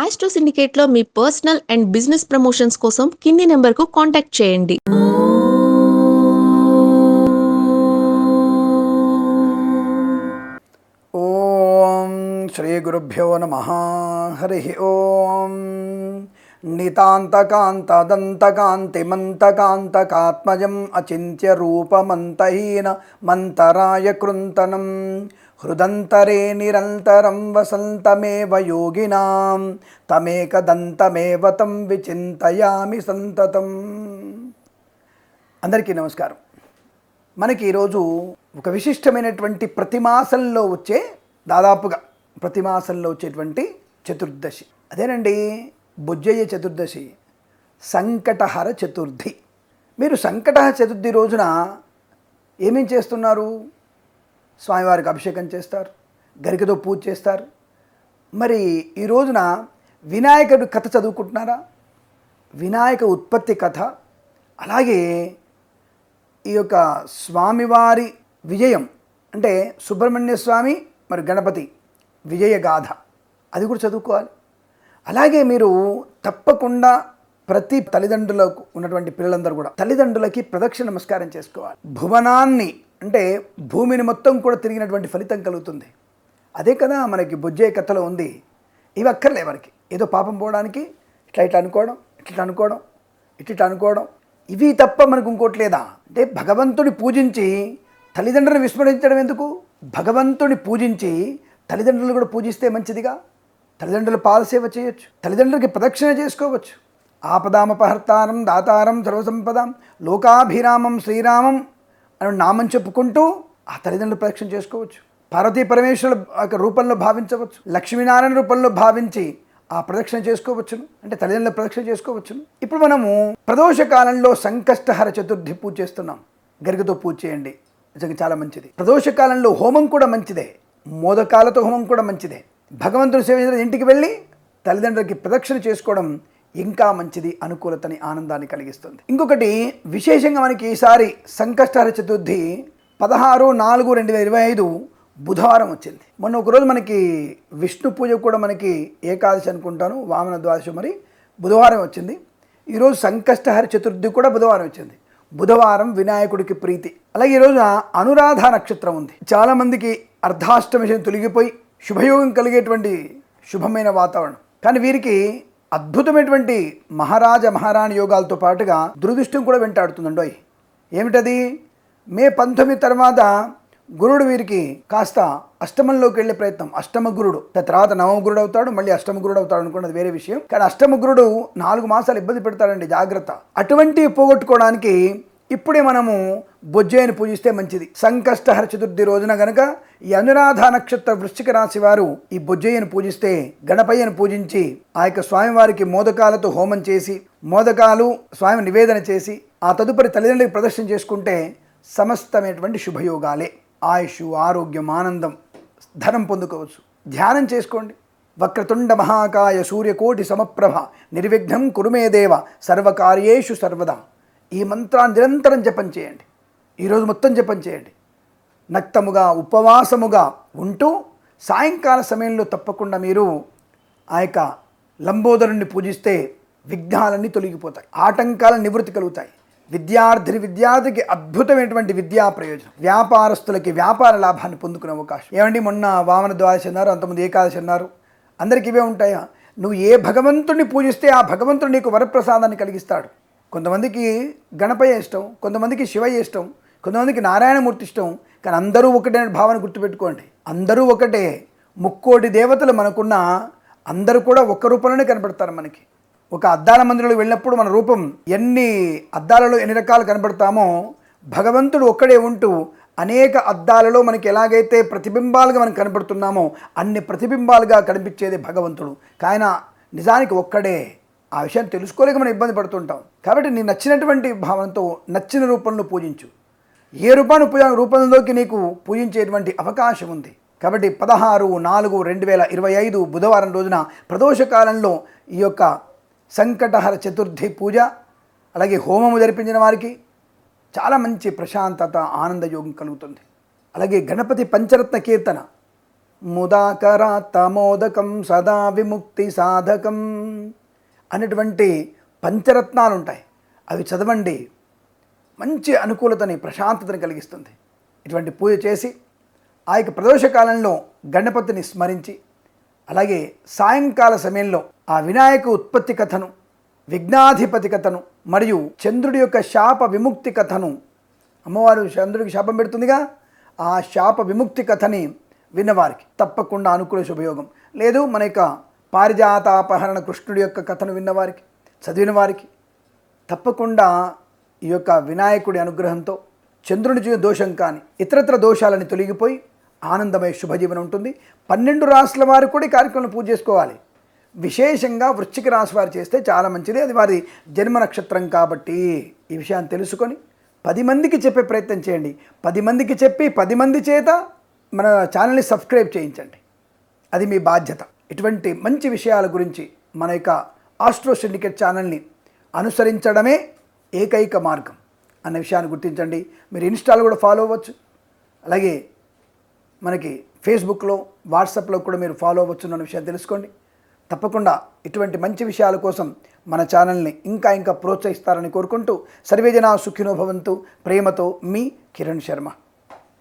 Astro సిండికేట్లో మీ personal and business promotions కోసం కింది నెంబర్కు కాంటాక్ట్ చేయండి. ఓం శ్రీ గురుభ్యో నమః. హరి ఓం. నితాంతకాంతదంతకాంతిమంతకాంతకాత్మజం అచింత్య రూపమంతహీన మంతరాయ కృంతనం హృదంతరే నిరంతరం వసంతమేవ యోగినాం తమేకదంతమేవ తం విచింతయామి సంతతం. అందరికీ నమస్కారం. మనకి ఈరోజు ఒక విశిష్టమైనటువంటి ప్రతిమాసంలో వచ్చే దాదాపుగా ప్రతిమాసంలో వచ్చేటువంటి చతుర్దశి, అదేనండి బుజ్జయ్య చతుర్దశి, సంకటహర చతుర్థి. మీరు సంకటహర చతుర్థి రోజున ఏమేం చేస్తున్నారు? స్వామివారికి అభిషేకం చేస్తారు, గరికతో పూజ చేస్తారు. మరి ఈ రోజున వినాయకుడి కథ చదువుకుంటున్నారా? వినాయక ఉత్పత్తి కథ, అలాగే ఈ యొక్క స్వామివారి విజయం అంటే సుబ్రహ్మణ్య స్వామి మరి గణపతి విజయ గాథ, అది కూడా చదువుకోవాలి. అలాగే మీరు తప్పకుండా ప్రతి తల్లిదండ్రులకు ఉన్నటువంటి పిల్లలందరూ కూడా తల్లిదండ్రులకి ప్రదక్షిణ నమస్కారం చేసుకోవాలి. భువనాన్ని అంటే భూమిని మొత్తం కూడా తిరిగినటువంటి ఫలితం కలుగుతుంది. అదే కదా మనకి బుజ్జయ్య కథలో ఉంది. ఇవి అక్కర్లే మనకి, ఏదో పాపం పోవడానికి ఇట్లా అనుకోవడం, ఇట్లా అనుకోవడం, ఇట్లా అనుకోవడం, ఇవి తప్ప మనకు ఇంకోటి లేదా? అంటే భగవంతుని పూజించి తల్లిదండ్రులను విస్మరించడం ఎందుకు? భగవంతుని పూజించి తల్లిదండ్రులు కూడా పూజిస్తే మంచిదిగా. తల్లిదండ్రుల పాదసేవ చేయొచ్చు, తల్లిదండ్రులకి ప్రదక్షిణ చేసుకోవచ్చు. ఆపదామపహర్తారం దాతారం సర్వసంపదాం లోకాభిరామం శ్రీరామం అని నామం చెప్పుకుంటూ ఆ తల్లిదండ్రుల ప్రదక్షిణ చేసుకోవచ్చు. పార్వతీ పరమేశ్వరుల రూపంలో భావించవచ్చు, లక్ష్మీనారాయణ రూపంలో భావించి ఆ ప్రదక్షిణ చేసుకోవచ్చును, అంటే తల్లిదండ్రుల ప్రదక్షిణ చేసుకోవచ్చును. ఇప్పుడు మనము ప్రదోష కాలంలో సంకష్టహర చతుర్థి పూజ చేస్తున్నాం. గరికతో పూజ చేయండి, నిజంగా చాలా మంచిది. ప్రదోష కాలంలో హోమం కూడా మంచిదే, మోదకాలతో హోమం కూడా మంచిదే. భగవంతుని సేవించిన ఇంటికి వెళ్ళి తల్లిదండ్రులకి ప్రదక్షిణ చేసుకోవడం ఇంకా మంచిది, అనుకూలతని ఆనందాన్ని కలిగిస్తుంది. ఇంకొకటి విశేషంగా మనకి ఈసారి సంకష్టహర చతుర్థి 16/4/2025 బుధవారం వచ్చింది. మొన్న ఒకరోజు మనకి విష్ణు పూజ కూడా మనకి ఏకాదశి అనుకుంటాను, వామన ద్వాదశి, మరి బుధవారం వచ్చింది. ఈరోజు సంకష్టహర చతుర్థి కూడా బుధవారం వచ్చింది. బుధవారం వినాయకుడికి ప్రీతి. అలాగే ఈరోజు అనురాధ నక్షత్రం ఉంది. చాలామందికి అర్ధాష్టమి తొలగిపోయి శుభయోగం కలిగేటువంటి శుభమైన వాతావరణం. కానీ వీరికి అద్భుతమైనటువంటి మహారాణి యోగాలతో పాటుగా దురదృష్టం కూడా వెంటాడుతుందండో. ఏమిటది? మే 19 తర్వాత గురుడు వీరికి కాస్త అష్టమంలోకి వెళ్ళే ప్రయత్నం. అష్టమ గురుడు తర్వాత నవమ గురుడు అవుతాడు, మళ్ళీ అష్టమ గురుడు అవుతాడు అనుకున్నది వేరే విషయం. కానీ అష్టమ గురుడు 4 మాసాలు ఇబ్బంది పెడతాడండి, జాగ్రత్త. అటువంటి పోగొట్టుకోవడానికి ఇప్పుడే మనము బొజ్జయ్యని పూజిస్తే మంచిది. సంకష్టహర చతుర్థి రోజున గనక ఈ అనురాధ నక్షత్ర వృశ్చిక రాశి వారు ఈ బొజ్జయ్యను పూజిస్తే, గణపయ్యను పూజించి ఆ యొక్క స్వామివారికి మోదకాలతో హోమం చేసి, మోదకాలు స్వామి నివేదన చేసి ఆ తదుపరి తల్లిదండ్రులకు ప్రదర్శన చేసుకుంటే సమస్తమైనటువంటి శుభయోగాలే. ఆయుష్, ఆరోగ్యం, ఆనందం, ధనం పొందుకోవచ్చు. ధ్యానం చేసుకోండి. వక్రతుండ మహాకాయ సూర్యకోటి సమప్రభ నిర్విఘ్నం కురుమే దేవ సర్వకార్యేషు సర్వదా. ఈ మంత్రాన్ని నిరంతరం జపం చేయండి. ఈరోజు మొత్తం జపం చేయండి. నక్తముగా ఉపవాసముగా ఉంటూ సాయంకాల సమయంలో తప్పకుండా మీరు ఆ యొక్క లంబోదరుణ్ణి పూజిస్తే విఘ్నాలన్నీ తొలగిపోతాయి, ఆటంకాల నివృత్తి కలుగుతాయి. విద్యార్థికి అద్భుతమైనటువంటి విద్యా ప్రయోజనం, వ్యాపారస్తులకి వ్యాపార లాభాన్ని పొందుకునే అవకాశం. ఏమండి మొన్న వామన ద్వాదశి అన్నారు, అంతకుముందు ఏకాదశి అన్నారు, అందరికీ ఇవే ఉంటాయా? నువ్వు ఏ భగవంతుడిని పూజిస్తే ఆ భగవంతుడు నీకు వరప్రసాదాన్ని కలిగిస్తాడు. కొంతమందికి గణపయ్య ఇష్టం, కొంతమందికి శివయ్య ఇష్టం, కొంతమందికి నారాయణమూర్తి ఇష్టం. కానీ అందరూ ఒకటే భావన గుర్తుపెట్టుకోండి. అందరూ ఒకటే. 3,000,000 దేవతలు మనకున్న అందరూ కూడా ఒక్క రూపంలోనే కనపడతారు మనకి. ఒక అద్దాల మందిరంలో వెళ్ళినప్పుడు మన రూపం ఎన్ని అద్దాలలో ఎన్ని రకాలు కనబడతామో, భగవంతుడు ఒక్కడే ఉంటూ అనేక అద్దాలలో మనకి ఎలాగైతే ప్రతిబింబాలుగా మనం కనబడుతున్నామో అన్ని ప్రతిబింబాలుగా కనిపించేది భగవంతుడు. కానీ నిజానికి ఒక్కడే. ఆ విషయాన్ని తెలుసుకోలేక మనం ఇబ్బంది పడుతుంటాం. కాబట్టి నీ నచ్చినటువంటి భావనతో నచ్చిన రూపంలో పూజించు. ఏ రూపంలోకి నీకు పూజించేటువంటి అవకాశం ఉంది. కాబట్టి 16/4/2025 బుధవారం రోజున ప్రదోషకాలంలో ఈ యొక్క సంకటహర చతుర్థి పూజ, అలాగే హోమము జరిపించిన వారికి చాలా మంచి ప్రశాంతత, ఆనందయోగం కలుగుతుంది. అలాగే గణపతి పంచరత్న కీర్తన ముదాకరాత్తమోదకం సదా విముక్తి సాధకం అనేటువంటి పంచరత్నాలు ఉంటాయి. అవి చదవండి, మంచి అనుకూలతని ప్రశాంతతని కలిగిస్తుంది. ఇటువంటి పూజ చేసి ఆ యొక్క ప్రదోష కాలంలో గణపతిని స్మరించి, అలాగే సాయంకాల సమయంలో ఆ వినాయక ఉత్పత్తి కథను, విఘ్నాధిపతి కథను మరియు చంద్రుడి యొక్క శాప విముక్తి కథను, అమ్మవారు చంద్రుడికి శాపం పెడుతుందిగా, ఆ శాప విముక్తి కథని విన్నవారికి తప్పకుండా అనుకూల శుభయోగం. లేదు మన యొక్క పారిజాతాపహరణ కృష్ణుడి యొక్క కథను విన్నవారికి, చదివిన వారికి తప్పకుండా ఈ యొక్క వినాయకుడి అనుగ్రహంతో చంద్రుని దోషం కానీ ఇతరత్ర దోషాలని తొలగిపోయి ఆనందమయ శుభజీవనం ఉంటుంది. 12 రాశుల వారు కూడా ఈ కార్యక్రమం పూజ చేసుకోవాలి. విశేషంగా వృశ్చిక రాశి వారు చేస్తే చాలా మంచిది, అది వారి జన్మ నక్షత్రం కాబట్టి. ఈ విషయాన్ని తెలుసుకొని 10 మందికి చెప్పే ప్రయత్నం చేయండి. 10 మందికి చెప్పి 10 మంది చేత మన ఛానల్ని సబ్స్క్రైబ్ చేయించండి, అది మీ బాధ్యత. ఇటువంటి మంచి విషయాల గురించి మన యొక్క ఆస్ట్రో సిండికేట్ ఛానల్ని అనుసరించడమే ఏకైక మార్గం అన్న విషయాన్ని గుర్తించండి. మీరు ఇన్స్టాలో కూడా ఫాలో అవ్వచ్చు, అలాగే మనకి ఫేస్బుక్లో, వాట్సాప్లో కూడా మీరు ఫాలో అవ్వచ్చు అన్న విషయాన్ని తెలుసుకోండి. తప్పకుండా ఇటువంటి మంచి విషయాల కోసం మన ఛానల్ని ఇంకా ప్రోత్సహిస్తారని కోరుకుంటూ, సర్వేజన సుఖినో భవంతు. ప్రేమతో మీ కిరణ్ శర్మ.